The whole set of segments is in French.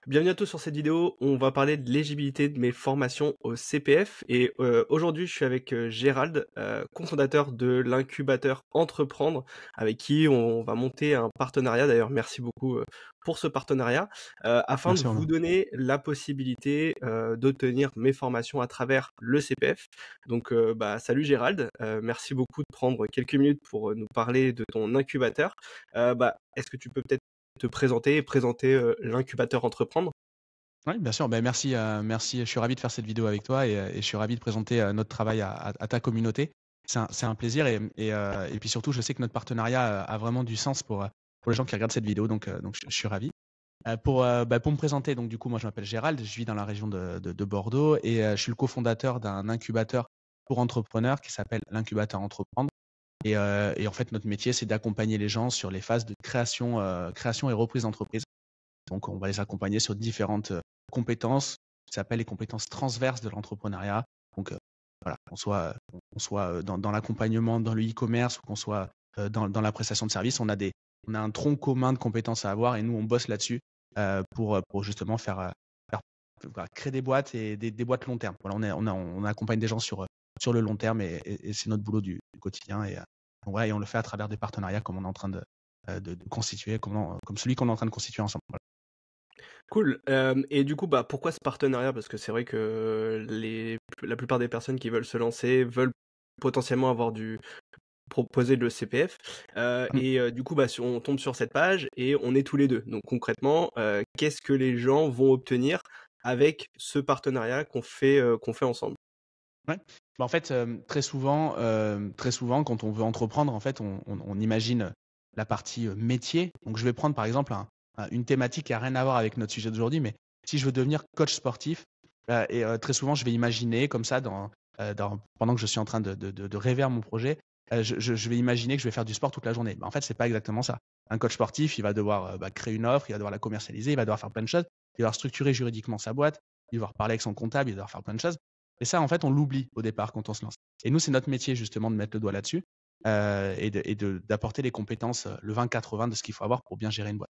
Bienvenue à tous sur cette vidéo. On va parler de l'éligibilité de mes formations au CPF et aujourd'hui je suis avec Gérald, cofondateur de l'incubateur Entreprendre, avec qui on va monter un partenariat. D'ailleurs, merci beaucoup pour ce partenariat, afin de Merci vous Romain. donner la possibilité d'obtenir mes formations à travers le CPF. Donc, salut Gérald, merci beaucoup de prendre quelques minutes pour nous parler de ton incubateur. Est-ce que tu peux peut-être te présenter et présenter l'incubateur Entreprendre? Oui, bien sûr. Merci, merci. Je suis ravi de faire cette vidéo avec toi et je suis ravi de présenter notre travail à ta communauté. C'est un plaisir et puis surtout, je sais que notre partenariat a vraiment du sens pour les gens qui regardent cette vidéo, donc je suis ravi. Pour me présenter, donc du coup, moi je m'appelle Gérald, je vis dans la région de Bordeaux et je suis le cofondateur d'un incubateur pour entrepreneurs qui s'appelle l'incubateur Entreprendre. Et en fait, notre métier, c'est d'accompagner les gens sur les phases de création et reprise d'entreprise. Donc, on va les accompagner sur différentes compétences, qui s'appellent les compétences transverses de l'entrepreneuriat. Donc, voilà, qu'on soit dans l'accompagnement, dans le e-commerce, ou qu'on soit dans la prestation de services, on a un tronc commun de compétences à avoir et nous, on bosse là-dessus pour justement voilà, créer des boîtes et des boîtes long terme. Voilà, on accompagne des gens sur le long terme et c'est notre boulot du quotidien. Et on le fait à travers des partenariats comme on est en train de constituer, comme celui qu'on est en train de constituer ensemble. Voilà. Cool. Et du coup, pourquoi ce partenariat? Parce que c'est vrai que la plupart des personnes qui veulent se lancer veulent potentiellement proposer le CPF. Mm. Du coup, si on tombe sur cette page et on est tous les deux. Donc concrètement, qu'est-ce que les gens vont obtenir avec ce partenariat qu'on fait ensemble? Ouais. En fait, très souvent, quand on veut entreprendre, en fait, on imagine la partie métier. Donc, je vais prendre par exemple une thématique qui a rien à voir avec notre sujet d'aujourd'hui, mais si je veux devenir coach sportif, très souvent, je vais imaginer comme ça, pendant que je suis en train de rêver à mon projet, je vais imaginer que je vais faire du sport toute la journée. En fait, c'est pas exactement ça. Un coach sportif, il va devoir créer une offre, il va devoir la commercialiser, il va devoir faire plein de choses, il va devoir structurer juridiquement sa boîte, il va devoir parler avec son comptable, il va devoir faire plein de choses. Et ça, en fait, on l'oublie au départ quand on se lance. Et nous, c'est notre métier justement de mettre le doigt là-dessus d'apporter les compétences, le 20-80 de ce qu'il faut avoir pour bien gérer une boîte.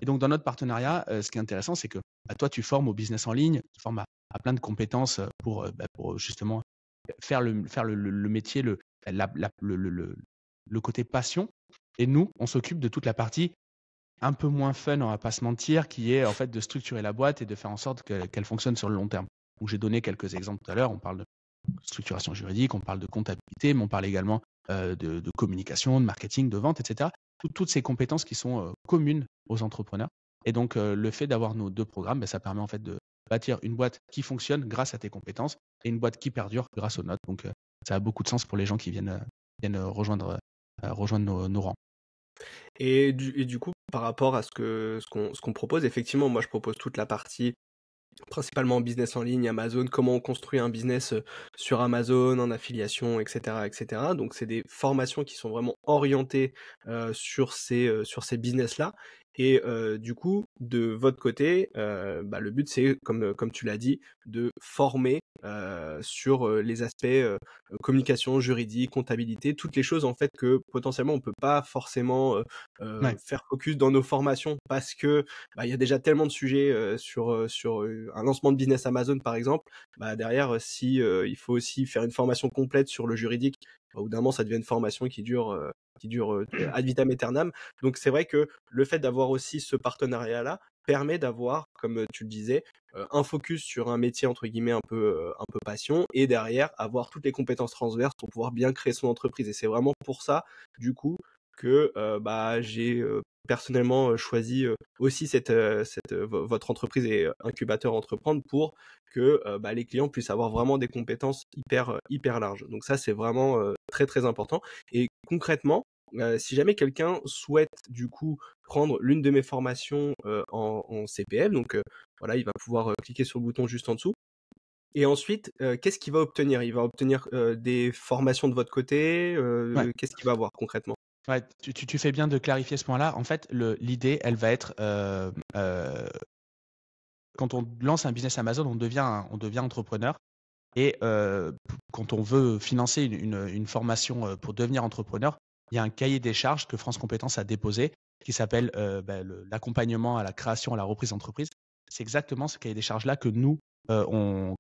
Et donc, dans notre partenariat, ce qui est intéressant, c'est que toi, tu formes au business en ligne, tu formes à plein de compétences pour justement faire le métier, le côté passion. Et nous, on s'occupe de toute la partie un peu moins fun, on va pas se mentir, qui est en fait de structurer la boîte et de faire en sorte qu'elle fonctionne sur le long terme. Donc, j'ai donné quelques exemples tout à l'heure. On parle de structuration juridique, on parle de comptabilité, mais on parle également de communication, de marketing, de vente, etc. Toutes ces compétences qui sont communes aux entrepreneurs. Et donc, le fait d'avoir nos deux programmes, ça permet en fait de bâtir une boîte qui fonctionne grâce à tes compétences et une boîte qui perdure grâce aux notes. Donc, ça a beaucoup de sens pour les gens qui viennent rejoindre nos rangs. Et du coup, par rapport à ce qu'on propose, effectivement, moi je propose toute la partie principalement business en ligne, Amazon, comment on construit un business sur Amazon, en affiliation, etc., etc. Donc c'est des formations qui sont vraiment orientées sur ces business-là. Et du coup, de votre côté, le but c'est, comme tu l'as dit, de former sur les aspects communication, juridique, comptabilité, toutes les choses en fait que potentiellement on peut pas forcément Ouais. faire focus dans nos formations parce que il y a déjà tellement de sujets sur un lancement de business Amazon par exemple. Derrière, si il faut aussi faire une formation complète sur le juridique, au bout d'un moment ça devient une formation qui dure ad vitam aeternam. Donc c'est vrai que le fait d'avoir aussi ce partenariat là permet d'avoir, comme tu le disais, un focus sur un métier entre guillemets un peu passion, et derrière avoir toutes les compétences transverses pour pouvoir bien créer son entreprise. Et c'est vraiment pour ça du coup que j'ai personnellement choisi aussi votre entreprise et incubateur Entreprendre pour que les clients puissent avoir vraiment des compétences hyper larges. Donc ça, c'est vraiment très très important. Et concrètement, si jamais quelqu'un souhaite du coup prendre l'une de mes formations en CPF, donc voilà, il va pouvoir cliquer sur le bouton juste en dessous. Et ensuite, qu'est-ce qu'il va obtenir? Il va obtenir des formations de votre côté. Ouais. Qu'est-ce qu'il va avoir concrètement? Ouais, tu fais bien de clarifier ce point-là. En fait, l'idée, elle va être quand on lance un business Amazon, on devient entrepreneur. Et quand on veut financer une formation pour devenir entrepreneur, il y a un cahier des charges que France Compétences a déposé qui s'appelle l'accompagnement à la création, à la reprise d'entreprise. c'est exactement ce cahier des charges-là que nous, on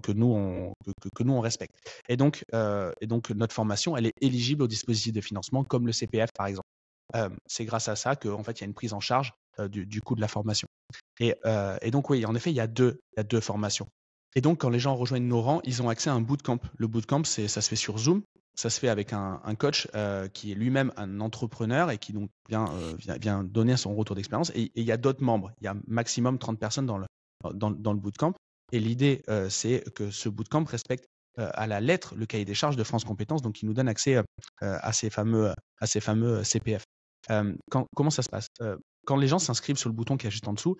respecte. Et donc, notre formation, elle est éligible au dispositif de financement comme le CPF, par exemple. C'est grâce à ça qu'en fait, il y a une prise en charge du coût de la formation. Et donc, oui, en effet, il y a deux formations. Et donc, quand les gens rejoignent nos rangs, ils ont accès à un bootcamp. Le bootcamp, ça se fait sur Zoom. Ça se fait avec un coach qui est lui-même un entrepreneur et qui donc vient donner son retour d'expérience. Et il y a d'autres membres. Il y a maximum 30 personnes dans le bootcamp. Et l'idée, c'est que ce bootcamp respecte à la lettre le cahier des charges de France Compétences, donc qui nous donne accès à ces fameux CPF. Comment ça se passe? Quand les gens s'inscrivent sur le bouton qui est juste en dessous,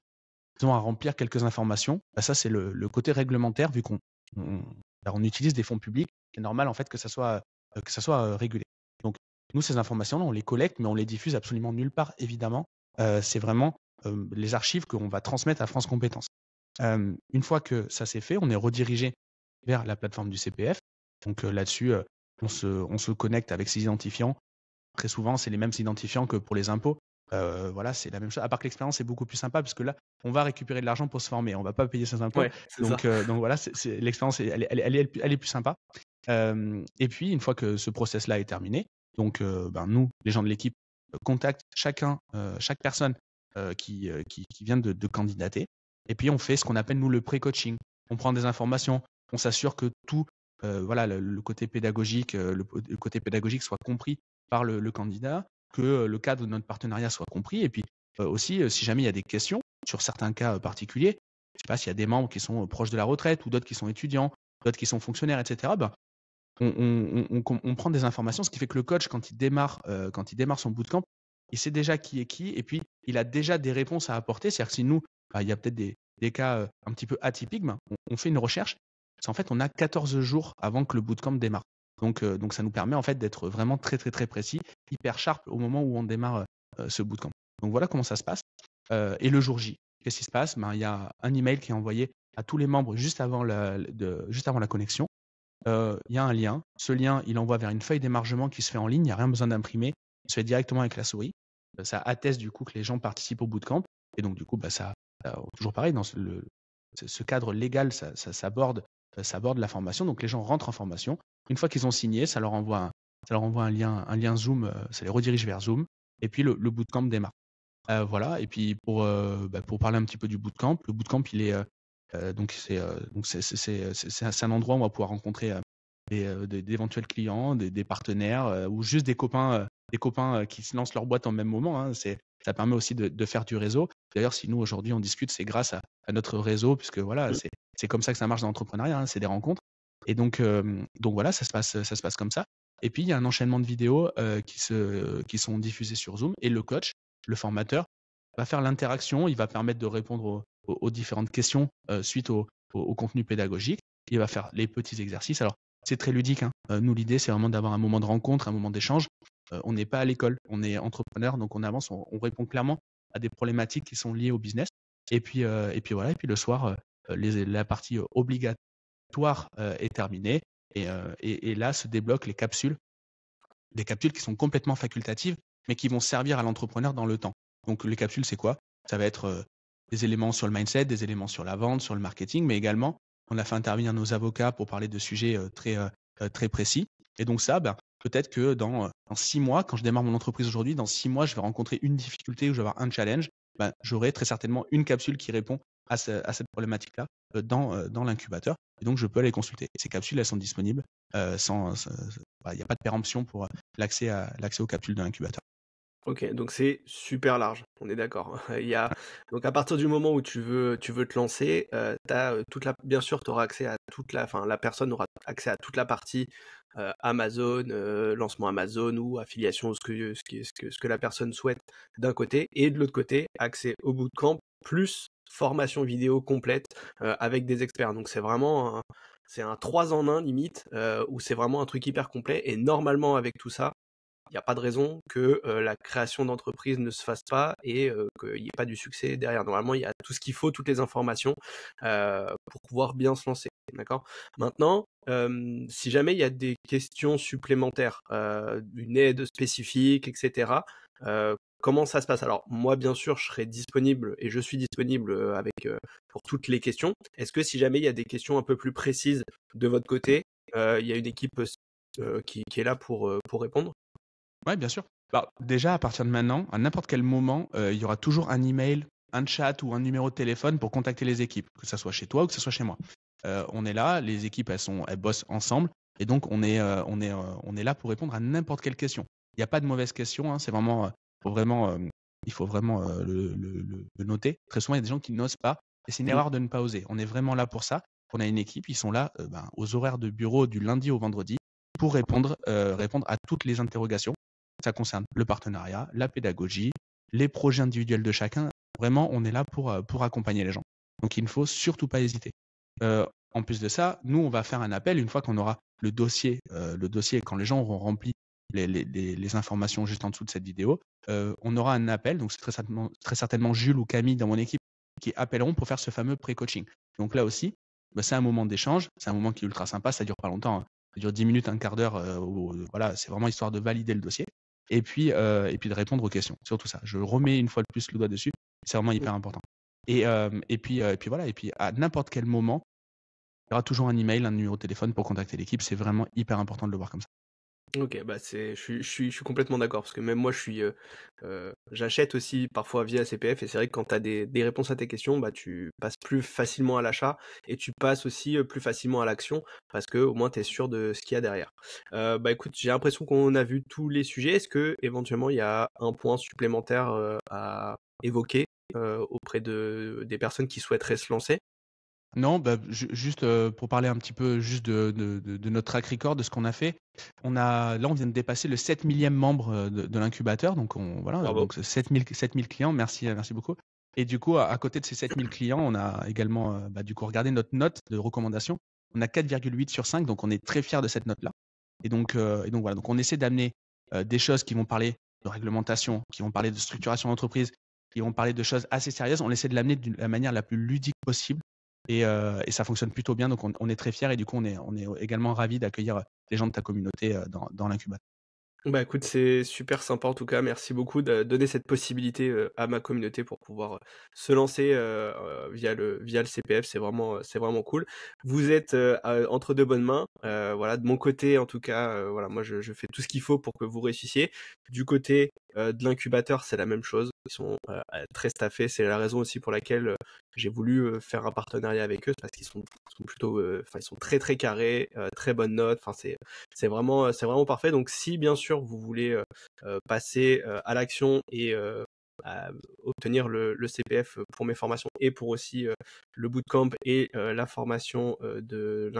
ils ont à remplir quelques informations. Ça, c'est le côté réglementaire, vu on utilise des fonds publics. C'est normal en fait que ça soit régulé. Donc, nous, ces informations-là, on les collecte, mais on les diffuse absolument nulle part, évidemment. C'est vraiment les archives qu'on va transmettre à France Compétences. Une fois que ça s'est fait, on est redirigé vers la plateforme du CPF. Donc là-dessus, on se connecte avec ces identifiants. Très souvent, c'est les mêmes identifiants que pour les impôts. Voilà, c'est la même chose. À part que l'expérience est beaucoup plus sympa, parce que là, on va récupérer de l'argent pour se former. On ne va pas payer ses impôts. Ouais, c'est ça. Donc voilà, l'expérience, elle est plus sympa. Et puis, une fois que ce process-là est terminé, donc nous, les gens de l'équipe, contactent chaque personne qui vient de candidater. Et puis, on fait ce qu'on appelle, nous, le pré-coaching. On prend des informations, on s'assure que tout, voilà, le côté pédagogique, le côté pédagogique soit compris par le candidat, que le cadre de notre partenariat soit compris. Et puis aussi, si jamais il y a des questions sur certains cas particuliers, je sais pas s'il y a des membres qui sont proches de la retraite ou d'autres qui sont étudiants, d'autres qui sont fonctionnaires, etc. On prend des informations, ce qui fait que le coach, quand il démarre son bootcamp, il sait déjà qui est qui, et puis il a déjà des réponses à apporter. C'est-à-dire que si nous, il y a peut-être des cas un petit peu atypiques, on fait une recherche. En fait, on a 14 jours avant que le bootcamp démarre. Donc ça nous permet en fait d'être vraiment très très très précis, hyper sharp au moment où on démarre ce bootcamp. Donc voilà comment ça se passe. Et le jour J, qu'est-ce qui se passe? Il y a un email qui est envoyé à tous les membres juste avant la connexion. Il y a un lien. Ce lien, il envoie vers une feuille d'émargement qui se fait en ligne. Il n'y a rien besoin d'imprimer. Il se fait directement avec la souris. Ça atteste du coup que les gens participent au bootcamp. Et donc du coup, toujours pareil, dans ce cadre légal, ça borde la formation. Donc les gens rentrent en formation. Une fois qu'ils ont signé, ça leur envoie un lien Zoom. Ça les redirige vers Zoom. Et puis le bootcamp démarre. Voilà. Et puis pour parler un petit peu du bootcamp, le bootcamp, il est donc c'est un endroit où on va pouvoir rencontrer d'éventuels clients, des partenaires ou juste des copains qui se lancent leur boîte en même moment. Hein. Ça permet aussi de faire du réseau. D'ailleurs, si nous aujourd'hui on discute, c'est grâce à notre réseau, puisque voilà, c'est comme ça que ça marche dans l'entrepreneuriat, hein, c'est des rencontres. Et donc voilà, ça se passe comme ça. Et puis il y a un enchaînement de vidéos qui sont diffusées sur Zoom, et le coach, le formateur, va faire l'interaction. Il va permettre de répondre aux différentes questions suite au contenu pédagogique. Il va faire les petits exercices. Alors, c'est très ludique. Hein. Nous, l'idée, c'est vraiment d'avoir un moment de rencontre, un moment d'échange. On n'est pas à l'école, on est entrepreneur, donc on avance, on répond clairement à des problématiques qui sont liées au business. Et puis voilà. Et puis le soir, la partie obligatoire est terminée. Et là se débloquent les capsules, des capsules qui sont complètement facultatives, mais qui vont servir à l'entrepreneur dans le temps. Donc les capsules, c'est quoi? Ça va être des éléments sur le mindset, des éléments sur la vente, sur le marketing, mais également, on a fait intervenir nos avocats pour parler de sujets très précis. Et donc ça, peut-être que dans 6 mois, quand je démarre mon entreprise aujourd'hui, dans 6 mois, je vais rencontrer une difficulté ou je vais avoir un challenge. J'aurai très certainement une capsule qui répond à cette problématique-là dans l'incubateur. Et donc, je peux aller consulter. Et ces capsules, elles sont disponibles il n'y a pas de péremption pour l'accès aux capsules de l'incubateur. Ok, donc c'est super large, on est d'accord. Donc à partir du moment où tu veux te lancer, bien sûr, tu auras accès à la personne aura accès à toute la partie Amazon, lancement Amazon ou affiliation, ce que la personne souhaite d'un côté, et de l'autre côté, accès au bootcamp plus formation vidéo complète avec des experts. Donc c'est vraiment c'est un 3 en 1 limite, où c'est vraiment un truc hyper complet, et normalement avec tout ça, il n'y a pas de raison que la création d'entreprise ne se fasse pas et qu'il n'y ait pas du succès derrière. Normalement, il y a tout ce qu'il faut, toutes les informations pour pouvoir bien se lancer. D'accord ? Maintenant, si jamais il y a des questions supplémentaires, une aide spécifique, etc., comment ça se passe? Alors moi, bien sûr, je serai disponible et je suis disponible, pour toutes les questions. Est-ce que si jamais il y a des questions un peu plus précises de votre côté, il y a une équipe, qui est là pour répondre? Ouais, bien sûr. Bah, déjà, à partir de maintenant, à n'importe quel moment, il y aura toujours un email, un chat ou un numéro de téléphone pour contacter les équipes, que ça soit chez toi ou que ce soit chez moi. On est là, les équipes, elles bossent ensemble et donc on est là pour répondre à n'importe quelle question. Il n'y a pas de mauvaise question, hein, c'est vraiment, faut vraiment, il faut vraiment, le noter. Très souvent, il y a des gens qui n'osent pas et c'est une Mmh. erreur de ne pas oser. On est vraiment là pour ça. On a une équipe, ils sont là, aux horaires de bureau du lundi au vendredi pour répondre à toutes les interrogations. Ça concerne le partenariat, la pédagogie, les projets individuels de chacun. Vraiment, on est là pour accompagner les gens. Donc, il ne faut surtout pas hésiter. En plus de ça, nous, on va faire un appel une fois qu'on aura le dossier, quand les gens auront rempli les informations juste en dessous de cette vidéo. On aura un appel, donc c'est très certainement Jules ou Camille dans mon équipe qui appelleront pour faire ce fameux pré-coaching. Donc là aussi, c'est un moment d'échange, c'est un moment qui est ultra sympa, ça dure pas longtemps, hein. Ça dure 10 minutes, un quart d'heure, voilà, c'est vraiment histoire de valider le dossier et puis de répondre aux questions. Surtout ça. Je remets une fois de plus le doigt dessus. C'est vraiment hyper important. Et puis voilà. Et puis à n'importe quel moment, il y aura toujours un email, un numéro de téléphone pour contacter l'équipe. C'est vraiment hyper important de le voir comme ça. OK, bah, je suis complètement d'accord parce que même moi j'achète aussi parfois via CPF et c'est vrai que quand tu as des réponses à tes questions, bah, tu passes plus facilement à l'achat et tu passes aussi, plus facilement à l'action parce que au moins tu es sûr de ce qu'il y a derrière. Bah, écoute, j'ai l'impression qu'on a vu tous les sujets. Est-ce que éventuellement il y a un point supplémentaire, à évoquer, auprès des personnes qui souhaiteraient se lancer? Non, juste pour parler un petit peu juste de notre track record, de ce qu'on a fait. On vient de dépasser le 7 millième membre de l'incubateur. Donc, voilà, Bravo. donc 7 000 clients. Merci, merci beaucoup. Et du coup, à côté de ces 7 000 clients, on a également du coup regardé notre note de recommandation. On a 4,8 sur 5, donc on est très fiers de cette note-là. Et donc voilà, donc on essaie d'amener des choses qui vont parler de réglementation, qui vont parler de structuration d'entreprise, qui vont parler de choses assez sérieuses. On essaie de l'amener de la manière la plus ludique possible et ça fonctionne plutôt bien. Donc on est très fiers et du coup on est également ravis d'accueillir les gens de ta communauté dans l'incubateur. Bah, écoute, c'est super sympa en tout cas. Merci beaucoup de donner cette possibilité, à ma communauté pour pouvoir, se lancer, via le CPF. C'est vraiment cool. Vous êtes, entre de bonnes mains. Voilà, de mon côté en tout cas, voilà, moi je fais tout ce qu'il faut pour que vous réussissiez. Du côté, de l'incubateur, c'est la même chose. Ils sont, très staffés. C'est la raison aussi pour laquelle, j'ai voulu, faire un partenariat avec eux, parce qu'ils sont plutôt, enfin ils sont très, très carrés, très bonnes notes. Enfin c'est vraiment parfait. Donc si bien sûr vous voulez, passer, à l'action et à obtenir le CPF pour mes formations et pour aussi, le bootcamp et la formation, de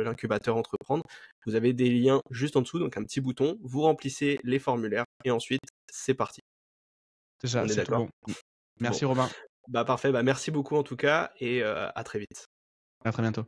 l'incubateur entreprendre, vous avez des liens juste en dessous, donc un petit bouton, vous remplissez les formulaires et ensuite c'est parti. C'est ça, On est c'est tout d'accord? bon. Bon, Merci Robin, bah parfait, bah merci beaucoup en tout cas et à très vite. à très bientôt.